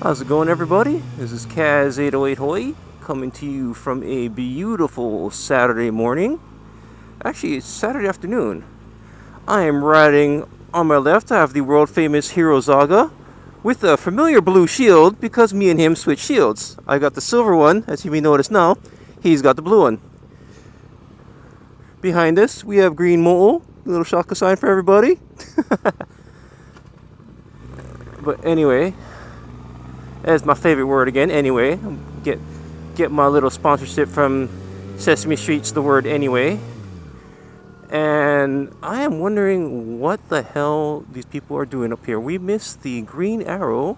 How's it going, everybody? This is Kaz808 Hoy coming to you from a beautiful Saturday morning. Actually, it's Saturday afternoon. I am riding on my left. I have the world famous Hero Zaga with a familiar blue shield because me and him switch shields. I got the silver one, as you may notice now. He's got the blue one. Behind us, we have Green Mo'o, a little shaka sign for everybody. But anyway, that's my favorite word again. Anyway, get my little sponsorship from Sesame Street's The Word Anyway. And I am wondering what the hell these people are doing up here. We missed the green arrow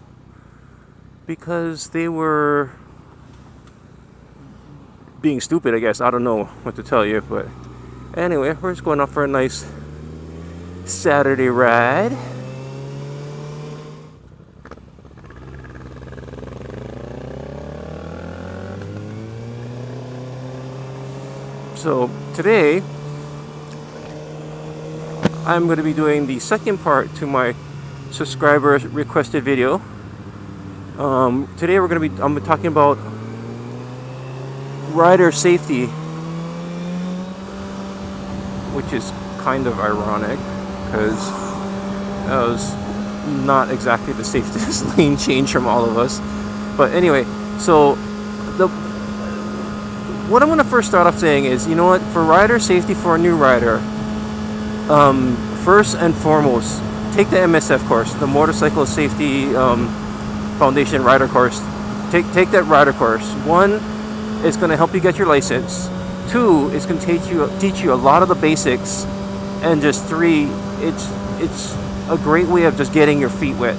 because they were being stupid, I guess. I don't know what to tell you, but anyway, we're just going up for a nice Saturday ride. So today, I'm going to be doing the second part to my subscribers requested video. Today I'm talking about rider safety, which is kind of ironic because that was not exactly the safest lane change from all of us. But anyway, so what I'm going to first start off saying is, you know what, for rider safety for a new rider, first and foremost, take the MSF course, the Motorcycle Safety Foundation rider course. Take that rider course. One, it's going to help you get your license. Two, it's going to teach you a lot of the basics. And just three, it's a great way of just getting your feet wet.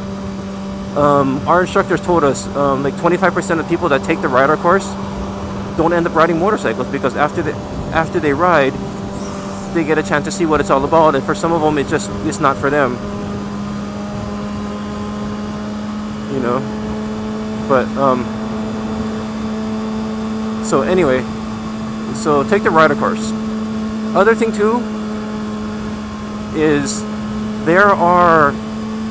Our instructors told us like 25% of people that take the rider course don't end up riding motorcycles because after they ride, they get a chance to see what it's all about, and for some of them it's not for them, you know. But so anyway, so take the rider course. Other thing too is there are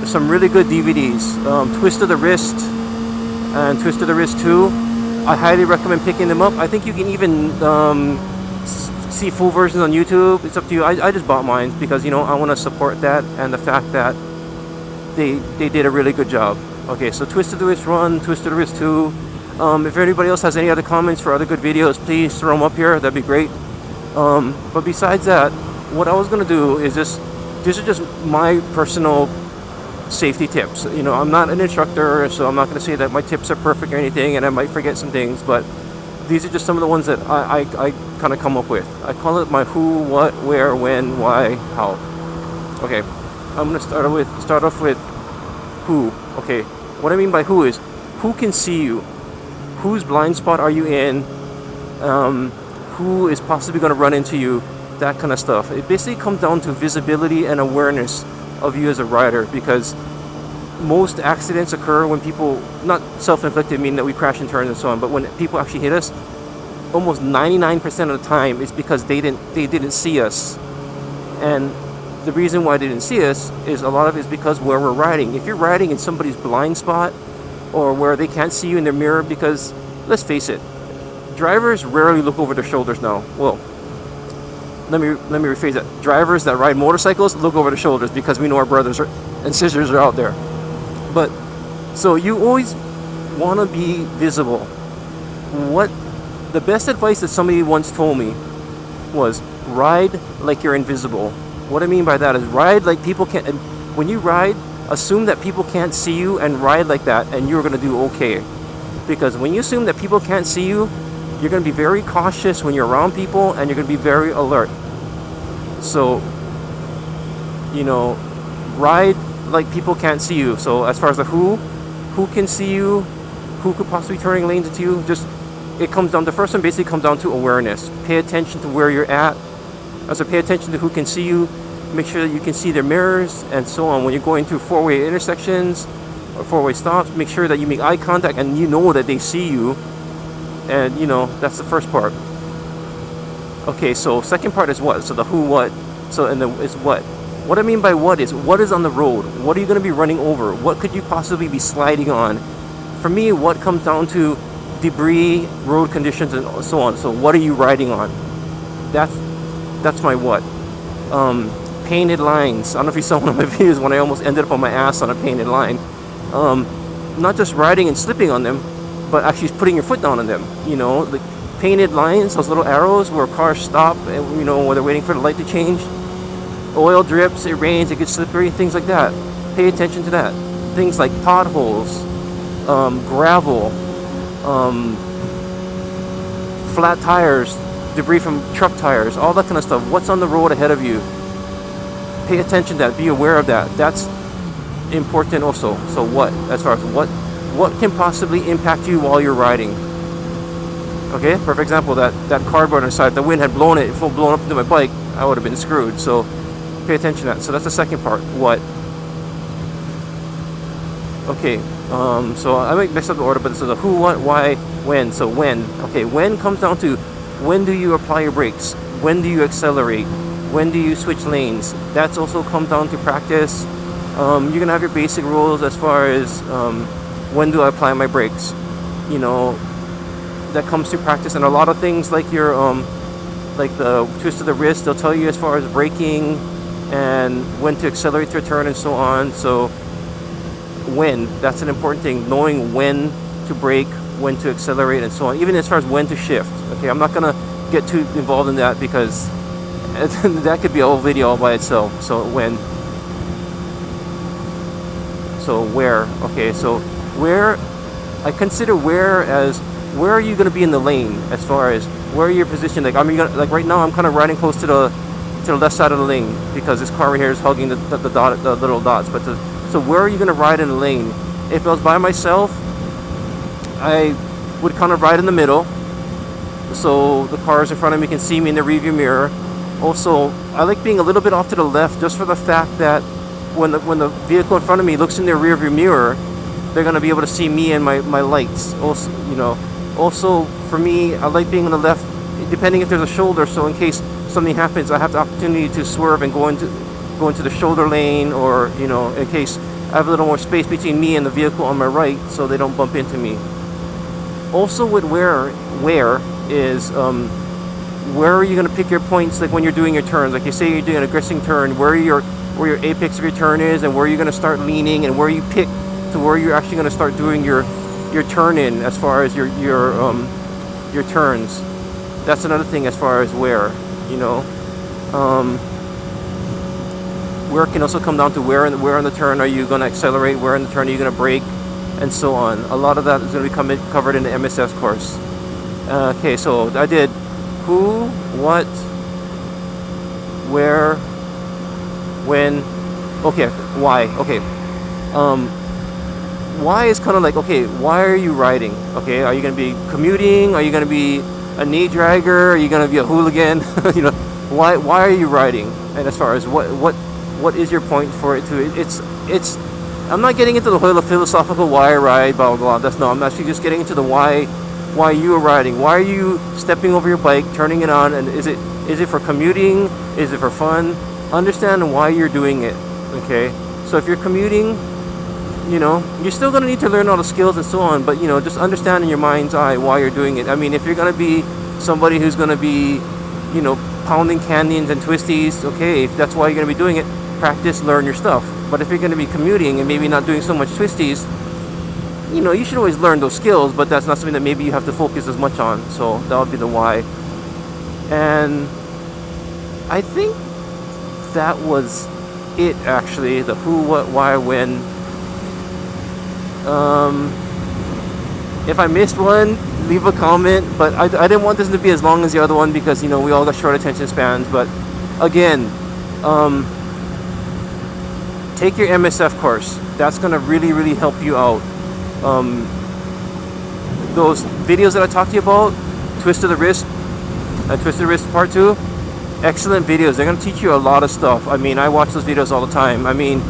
some really good DVDs, Twist of the Wrist and Twist of the Wrist 2. I highly recommend picking them up. I think you can even see full versions on YouTube. It's up to you. I just bought mine because, you know, I want to support that and the fact that they did a really good job. Okay, so Twist of the Wrist 1, Twist of the Wrist 2. If anybody else has any other comments for other good videos, please throw them up here. That'd be great. But besides that, what I was going to do is these are just my personal safety tips. You know, I'm not an instructor, so I'm not going to say that my tips are perfect or anything, and I might forget some things, but these are just some of the ones that I kind of come up with. I call it my who, what, where, when, why, how. Okay, I'm going to start off with who. Okay, what I mean by who is who can see you, whose blind spot are you in, who is possibly going to run into you, that kind of stuff. It basically comes down to visibility and awareness of you as a rider, because most accidents occur when people, not self-inflicted, meaning that we crash and turn and so on, but when people actually hit us, almost 99% of the time it's because they didn't see us. And the reason why they didn't see us is a lot of it is because where we're riding. If you're riding in somebody's blind spot or where they can't see you in their mirror, because let's face it, drivers rarely look over their shoulders now. Well, let me rephrase that. Drivers that ride motorcycles look over their shoulders because we know our brothers and sisters are out there. But so you always want to be visible. What the best advice that somebody once told me was ride like you're invisible. What I mean by that is ride like people can't. When you ride, assume that people can't see you and ride like that, and you're going to do okay. Because when you assume that people can't see you, you're going to be very cautious when you're around people, and you're going to be very alert. So, you know, ride like people can't see you. So as far as the who can see you, who could possibly be turning lanes into you, just, it comes down, the first one basically comes down to awareness. Pay attention to where you're at. Also pay attention to who can see you. Make sure that you can see their mirrors and so on. When you're going through four-way intersections or four-way stops, make sure that you make eye contact and you know that they see you. And, you know, that's the first part. Okay, so second part is what? So the who, what. So, and the is what. What I mean by what is on the road. What are you going to be running over? What could you possibly be sliding on? for me, what comes down to debris, road conditions, and so on. So what are you riding on? That's my what. Painted lines. I don't know if you saw one of my videos when I almost ended up on my ass on a painted line. Not just riding and slipping on them, but actually putting your foot down on them. You know, the painted lines, those little arrows where cars stop, and, you know, where they're waiting for the light to change. Oil drips, it rains, it gets slippery, things like that. Pay attention to that. Things like potholes, gravel, flat tires, debris from truck tires, all that kind of stuff. What's on the road ahead of you? Pay attention to that. Be aware of that. That's important also. So what? As far as what can possibly impact you while you're riding? Okay, perfect example. That cardboard on the side. The wind had blown it. If it had blown up into my bike, I would have been screwed. So pay attention to that. So that's the second part. What? Okay. So I might mess up the order, but this is a who, what, why, when. So when. Okay. When comes down to when do you apply your brakes? When do you accelerate? When do you switch lanes? That's also come down to practice. You're gonna have your basic rules as far as when do I apply my brakes. You know, that comes to practice, and a lot of things like your like the twist of the wrist, they'll tell you as far as braking and when to accelerate your turn and so on. So when, that's an important thing, knowing when to brake, when to accelerate, and so on, even as far as when to shift. Okay, I'm not gonna get too involved in that because that could be a whole video all by itself. So when, so where. Okay, so where, I consider where as where are you going to be in the lane, as far as where you're positioned. Like, I mean, like right now I'm kind of riding close to the left side of the lane because this car right here is hugging the little dots. But so where are you going to ride in the lane? If I was by myself, I would kind of ride in the middle, so the cars in front of me can see me in the rearview mirror. Also, I like being a little bit off to the left, just for the fact that when the vehicle in front of me looks in their rearview mirror, they're going to be able to see me and my lights. Also, you know, also for me, I like being on the left, depending if there's a shoulder. So in case something happens, I have the opportunity to swerve and go into the shoulder lane, or, you know, in case I have a little more space between me and the vehicle on my right, so they don't bump into me. Also, with where is where are you going to pick your points? Like when you're doing your turns, like you say you're doing an aggressive turn, where your apex of your turn is, and where you're going to start leaning, and where you pick to where you're actually going to start doing your turn in, as far as your turns. That's another thing as far as where, you know. Where can also come down to where on the turn are you going to accelerate, where in the turn are you going to brake, and so on. A lot of that is going to be covered in the MSS course. Okay, so I did who, what, where, when. Okay, why. Okay, why is kind of like, okay, why are you riding? Okay, are you going to be commuting? Are you going to be a knee dragger? Are you going to be a hooligan? You know, why are you riding? And as far as what is your point for it to? It's. I'm not getting into the whole philosophical why I ride, blah blah blah. That's no. I'm actually just getting into the why you are riding. Why are you stepping over your bike, turning it on, and is it for commuting? Is it for fun? Understand why you're doing it. Okay, so if you're commuting, you know, you're still going to need to learn all the skills and so on, but, you know, just understand in your mind's eye why you're doing it. I mean, if you're going to be somebody who's going to be, you know, pounding canyons and twisties, okay, if that's why you're going to be doing it, practice, learn your stuff. But if you're going to be commuting and maybe not doing so much twisties, you know, you should always learn those skills, but that's not something that maybe you have to focus as much on. So that would be the why. And I think that was it, actually. The who, what, why, when. If I missed one, leave a comment. But I didn't want this to be as long as the other one because, you know, we all got short attention spans. But again, take your MSF course. That's going to really, really help you out. Those videos that I talked to you about, Twist of the Wrist, Twist of the Wrist Part 2, excellent videos. They're going to teach you a lot of stuff. I mean, I watch those videos all the time. I mean,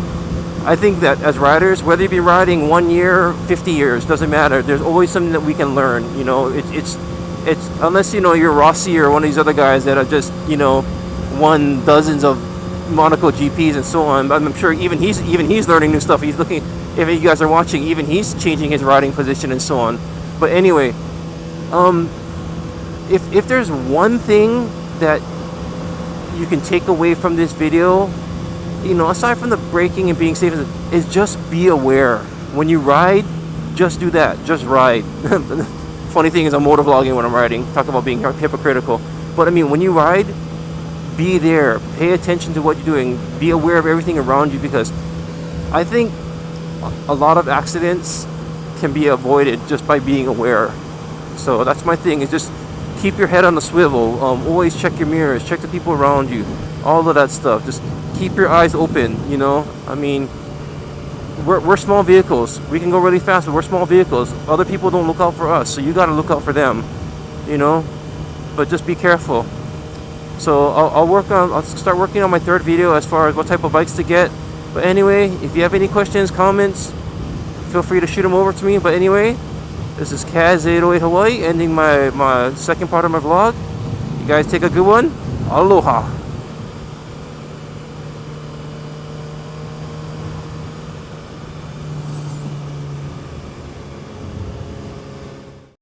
I think that as riders, whether you be riding 1 year, 50 years, doesn't matter. There's always something that we can learn. You know, it's unless, you know, you're Rossi or one of these other guys that are just, you know, won dozens of Monaco GPs and so on. But I'm sure even he's learning new stuff. He's looking if you guys are watching, even he's changing his riding position and so on. But anyway, if there's one thing that you can take away from this video, you know, aside from the braking and being safe, is just be aware. When you ride, just do that. Just ride. Funny thing is, I'm motovlogging when I'm riding. Talk about being hypocritical. But I mean, when you ride, be there. Pay attention to what you're doing. Be aware of everything around you, because I think a lot of accidents can be avoided just by being aware. So that's my thing, is just keep your head on the swivel. Always check your mirrors, check the people around you, all of that stuff. Just keep your eyes open, you know. I mean, we're small vehicles. We can go really fast, but we're small vehicles. Other people don't look out for us, so you got to look out for them, you know. But just be careful. So I'll start working on my third video as far as what type of bikes to get. But anyway, if you have any questions, comments, feel free to shoot them over to me. But anyway, this is Kaz808 Hawaii, ending my second part of my vlog. You guys take a good one. Aloha.